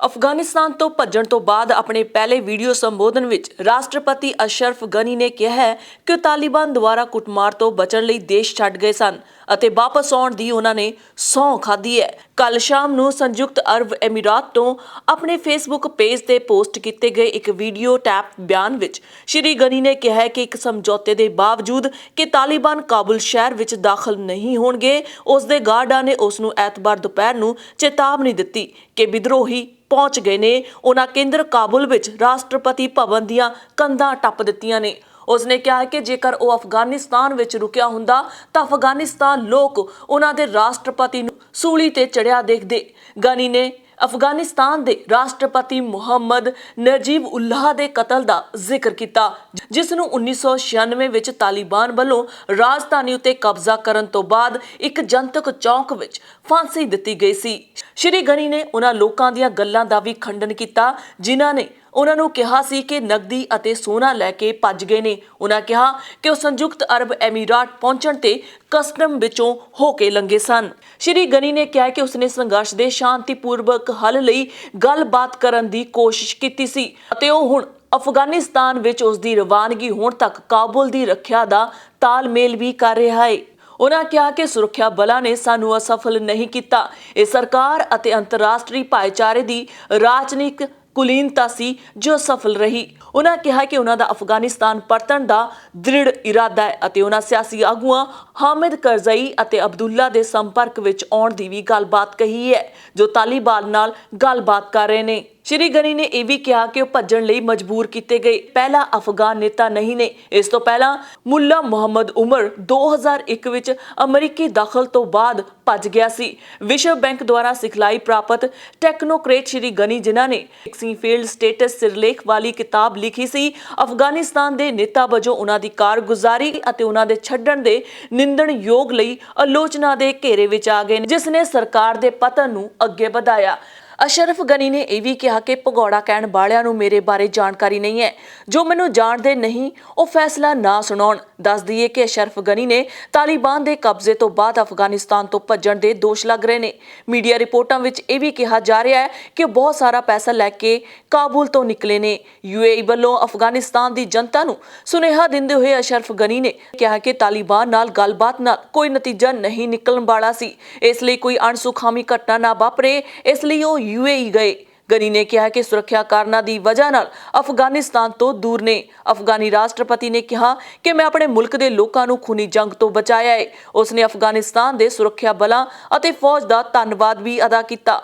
ਅਫਗਾਨਿਸਤਾਨ ਤੋਂ ਭੱਜਣ ਤੋਂ ਬਾਅਦ ਆਪਣੇ ਪਹਿਲੇ ਵੀਡੀਓ ਸੰਬੋਧਨ ਵਿੱਚ ਰਾਸ਼ਟਰਪਤੀ ਅਸ਼ਰਫ ਗਨੀ ਨੇ ਕਿਹਾ ਹੈ ਕਿ ਉਹ ਤਾਲਿਬਾਨ ਦੁਆਰਾ ਕੁੱਟਮਾਰ ਤੋਂ ਬਚਣ ਲਈ ਦੇਸ਼ ਛੱਡ ਗਏ ਸਨ ਅਤੇ ਵਾਪਸ ਆਉਣ ਦੀ ਉਹਨਾਂ ਨੇ ਸਹੁੰ ਖਾਧੀ ਹੈ। ਕੱਲ ਸ਼ਾਮ ਨੂੰ ਸੰਯੁਕਤ ਅਰਬ ਅਮੀਰਾਤ ਤੋਂ ਆਪਣੇ ਫੇਸਬੁੱਕ ਪੇਜ ਤੇ ਪੋਸਟ ਕੀਤੇ ਗਏ ਇੱਕ ਵੀਡੀਓ ਟੈਪ ਬਿਆਨ ਵਿੱਚ ਸ਼੍ਰੀ ਗਨੀ ਨੇ ਕਿਹਾ ਹੈ ਕਿ ਇੱਕ ਸਮਝੌਤੇ ਦੇ ਬਾਵਜੂਦ ਕਿ ਤਾਲਿਬਾਨ ਕਾਬੁਲ ਸ਼ਹਿਰ ਵਿੱਚ ਦਾਖਲ ਨਹੀਂ ਹੋਣਗੇ, ਉਸ ਦੇ ਗਾਰਡਾਂ ਨੇ ਉਸ ਨੂੰ ਐਤਵਾਰ ਦੁਪਹਿਰ ਨੂੰ ਚੇਤਾਵਨੀ ਦਿੱਤੀ ਕਿ ਵਿਦਰੋਹੀ ਪਹੁੰਚ ਗਏ ਨੇ। ਉਹਨਾਂ ਕੇਂਦਰ ਕਾਬੁਲ ਵਿੱਚ ਰਾਸ਼ਟਰਪਤੀ ਭਵਨ ਦੀਆਂ ਕੰਧਾਂ ਟੱਪ ਦਿੱਤੀਆਂ ਨੇ। ਉਸਨੇ ਕਿਹਾ ਕਿ ਜੇਕਰ ਉਹ ਅਫਗਾਨਿਸਤਾਨ ਵਿੱਚ ਰੁਕਿਆ ਹੁੰਦਾ ਤਾਂ ਅਫਗਾਨਿਸਤਾਨ ਲੋਕ ਉਹਨਾਂ ਦੇ ਰਾਸ਼ਟਰਪਤੀ ਨੂੰ ਸੂਲੀ ਤੇ ਚੜਿਆ ਦੇਖਦੇ। ਗਨੀ ਨੇ ਅਫਗਾਨਿਸਤਾਨ ਦੇ ਰਾਸ਼ਟਰਪਤੀ ਮੁਹੰਮਦ ਨਜੀਬ ਉਲਲਾਹ ਦੇ ਕਤਲ ਦਾ ਜ਼ਿਕਰ ਕੀਤਾ, ਜਿਸ ਨੂੰ 1996 ਵਿੱਚ ਤਾਲਿਬਾਨ ਵੱਲੋਂ ਰਾਜਧਾਨੀ ਉੱਤੇ ਕਬਜ਼ਾ ਕਰਨ ਤੋਂ ਬਾਅਦ ਇੱਕ ਜਨਤਕ ਚੌਕ ਵਿੱਚ ਫਾਂਸੀ ਦਿੱਤੀ ਗਈ ਸੀ। ਸ਼੍ਰੀ ਗਨੀ ਨੇ ਉਹਨਾਂ ਲੋਕਾਂ ਦੀਆਂ ਗੱਲਾਂ ਦਾ ਵੀ ਖੰਡਨ ਕੀਤਾ ਜਿਨ੍ਹਾਂ ਨੇ ਉਹਨਾਂ ਨੂੰ ਕਿਹਾ ਸੀ ਕਿ ਨਕਦੀ ਅਤੇ ਸੋਨਾ ਲੈ ਕੇ ਭੱਜ ਗਏ ਨੇ। ਉਹਨਾਂ ਕਿਹਾ ਕਿ ਉਹ ਸੰਯੁਕਤ ਅਰਬ ਅਮੀਰਾਤ ਪਹੁੰਚਣ ਤੇ ਕਸਟਮ ਵਿੱਚੋਂ ਹੋ ਕੇ ਲੰਘੇ ਸਨ। ਸ਼੍ਰੀ ਗਨੀ ਨੇ ਕਿਹਾ ਕਿ ਉਸਨੇ ਸੰਘਰਸ਼ ਦੇ ਸ਼ਾਂਤੀਪੂਰਵਕ ਹੱਲ ਲਈ ਗੱਲਬਾਤ ਕਰਨ ਦੀ ਕੋਸ਼ਿਸ਼ ਕੀਤੀ ਸੀ ਅਤੇ ਉਹ ਹੁਣ ਅਫਗਾਨਿਸਤਾਨ ਵਿੱਚ ਉਸ ਦੀ ਰਵਾਨਗੀ ਹੋਣ ਤੱਕ ਕਾਬੁਲ ਦੀ ਰੱਖਿਆ ਦਾ ਤਾਲਮੇਲ ਵੀ ਕਰ ਰਿਹਾ ਹੈ। ਉਹਨਾਂ ਕਿਹਾ ਕਿ ਸੁਰੱਖਿਆ ਬਲਾਂ ਨੇ ਸਾਨੂੰ ਅਸਫਲ ਨਹੀਂ ਕੀਤਾ, ਇਹ ਸਰਕਾਰ ਅਤੇ ਅੰਤਰਰਾਸ਼ਟਰੀ ਭਾਈਚਾਰੇ ਦੀ ਰਾਜਨੀਤਿਕ ਕੁਲੀਨਤਾ ਸੀ ਜੋ ਸਫਲ ਰਹੀ। ਉਹਨਾਂ ਕਿਹਾ ਕਿ ਉਹਨਾਂ ਦਾ ਅਫਗਾਨਿਸਤਾਨ ਪਰਤਣ ਦਾ ਦ੍ਰਿੜ ਇਰਾਦਾ ਹੈ ਅਤੇ ਉਹਨਾਂ ਸਿਆਸੀ ਆਗੂਆਂ ਹਾਮਿਦ ਕਰਜ਼ਈ ਅਤੇ ਅਬਦੁੱਲਾ ਦੇ ਸੰਪਰਕ ਵਿੱਚ ਆਉਣ ਦੀ ਵੀ ਗੱਲਬਾਤ ਕਹੀ ਹੈ ਜੋ ਤਾਲਿਬਾਨ ਨਾਲ ਗੱਲਬਾਤ ਕਰ ਰਹੇ ਨੇ। ਸ਼੍ਰੀ ਗਨੀ ਨੇ ਇਹ ਵੀ ਕਿਹਾ ਕਿ ਉਹ ਭੱਜਣ ਲਈ ਮਜਬੂਰ ਕੀਤੇ ਗਏ ਪਹਿਲਾ ਅਫਗਾਨ ਨੇਤਾ ਨਹੀਂ ਨੇ। ਇਸ ਤੋਂ ਪਹਿਲਾਂ ਮੁੱਲਾ ਮੁਹੰਮਦ ਉਮਰ 2001 ਵਿੱਚ ਅਮਰੀਕੀ ਦਖਲ ਤੋਂ ਬਾਅਦ ਭੱਜ ਗਿਆ ਸੀ। ਵਿਸ਼ਵ ਬੈਂਕ ਦੁਆਰਾ ਸਿਖਲਾਈ ਪ੍ਰਾਪਤ ਟੈਕਨੋਕ੍ਰੇਟ ਸ਼੍ਰੀ ਗਨੀ, ਜਿਨ੍ਹਾਂ ਨੇ ਫੀਲਡ ਸਟੇਟਸ ਸਿਰਲੇਖ ਵਾਲੀ ਕਿਤਾਬ ਲਿਖੀ ਸੀ, ਅਫਗਾਨਿਸਤਾਨ ਦੇ ਨੇਤਾ ਵਜੋਂ ਉਹਨਾਂ ਦੀ ਕਾਰਗੁਜ਼ਾਰੀ ਅਤੇ ਉਹਨਾਂ ਦੇ ਛੱਡਣ ਦੇ ਨਿੰਦਣਯੋਗ ਲਈ ਆਲੋਚਨਾ ਦੇ ਘੇਰੇ ਵਿੱਚ ਆ ਗਏ, ਜਿਸ ਨੇ ਸਰਕਾਰ ਦੇ ਪਤਨ ਨੂੰ ਅੱਗੇ ਵਧਾਇਆ। ਅਸ਼ਰਫ ਗਨੀ ਨੇ ਇਹ ਵੀ ਕਿਹਾ ਕਿ ਭਗੌੜਾ ਕਹਿਣ ਵਾਲਿਆਂ ਨੂੰ ਮੇਰੇ ਬਾਰੇ ਜਾਣਕਾਰੀ ਨਹੀਂ ਹੈ, ਜੋ ਮੈਨੂੰ ਜਾਣਦੇ ਨਹੀਂ ਉਹ ਫੈਸਲਾ ਨਾ ਸੁਣਾਉਣ। ਦੱਸ ਦਈਏ ਕਿ ਅਸ਼ਰਫ ਗਨੀ ਨੇ ਤਾਲਿਬਾਨ ਦੇ ਕਬਜ਼ੇ ਤੋਂ ਬਾਅਦ ਅਫਗਾਨਿਸਤਾਨ ਤੋਂ ਭੱਜਣ ਦੇ ਦੋਸ਼ ਲੱਗ ਰਹੇ ਨੇ। ਮੀਡੀਆ ਰਿਪੋਰਟਾਂ ਵਿੱਚ ਇਹ ਵੀ ਕਿਹਾ ਜਾ ਰਿਹਾ ਹੈ ਕਿ ਉਹ ਬਹੁਤ ਸਾਰਾ ਪੈਸਾ ਲੈ ਕੇ ਕਾਬੁਲ ਤੋਂ ਨਿਕਲੇ ਨੇ। UAE ਵੱਲੋਂ ਅਫਗਾਨਿਸਤਾਨ ਦੀ ਜਨਤਾ ਨੂੰ ਸੁਨੇਹਾ ਦਿੰਦੇ ਹੋਏ ਅਸ਼ਰਫ ਗਨੀ ਨੇ ਕਿਹਾ ਕਿ ਤਾਲਿਬਾਨ ਨਾਲ ਗੱਲਬਾਤ ਨਾਲ ਕੋਈ ਨਤੀਜਾ ਨਹੀਂ ਨਿਕਲਣ ਵਾਲਾ ਸੀ, ਇਸ ਲਈ ਕੋਈ ਅਣਸੁਖਾਵੀ ਘਟਨਾ ਨਾ ਵਾਪਰੇ, ਇਸ ਲਈ ਉਹ UAE ਗਏ। ਗਨੀ ਨੇ ਕਿਹਾ ਕਿ ਸੁਰੱਖਿਆ ਕਾਰਨਾਂ ਦੀ ਵਜ੍ਹਾ ਨਾਲ ਅਫਗਾਨਿਸਤਾਨ ਤੋਂ ਦੂਰ ਨੇ। ਅਫਗਾਨੀ ਰਾਸ਼ਟਰਪਤੀ ਨੇ ਕਿਹਾ ਕਿ ਮੈਂ ਆਪਣੇ ਮੁਲਕ ਦੇ ਲੋਕਾਂ ਨੂੰ ਖੂਨੀ ਜੰਗ ਤੋਂ ਬਚਾਇਆ ਹੈ। ਉਸਨੇ ਅਫਗਾਨਿਸਤਾਨ ਦੇ ਸੁਰੱਖਿਆ ਬਲਾਂ ਅਤੇ ਫੌਜ ਦਾ ਧੰਨਵਾਦ ਵੀ ਅਦਾ ਕੀਤਾ।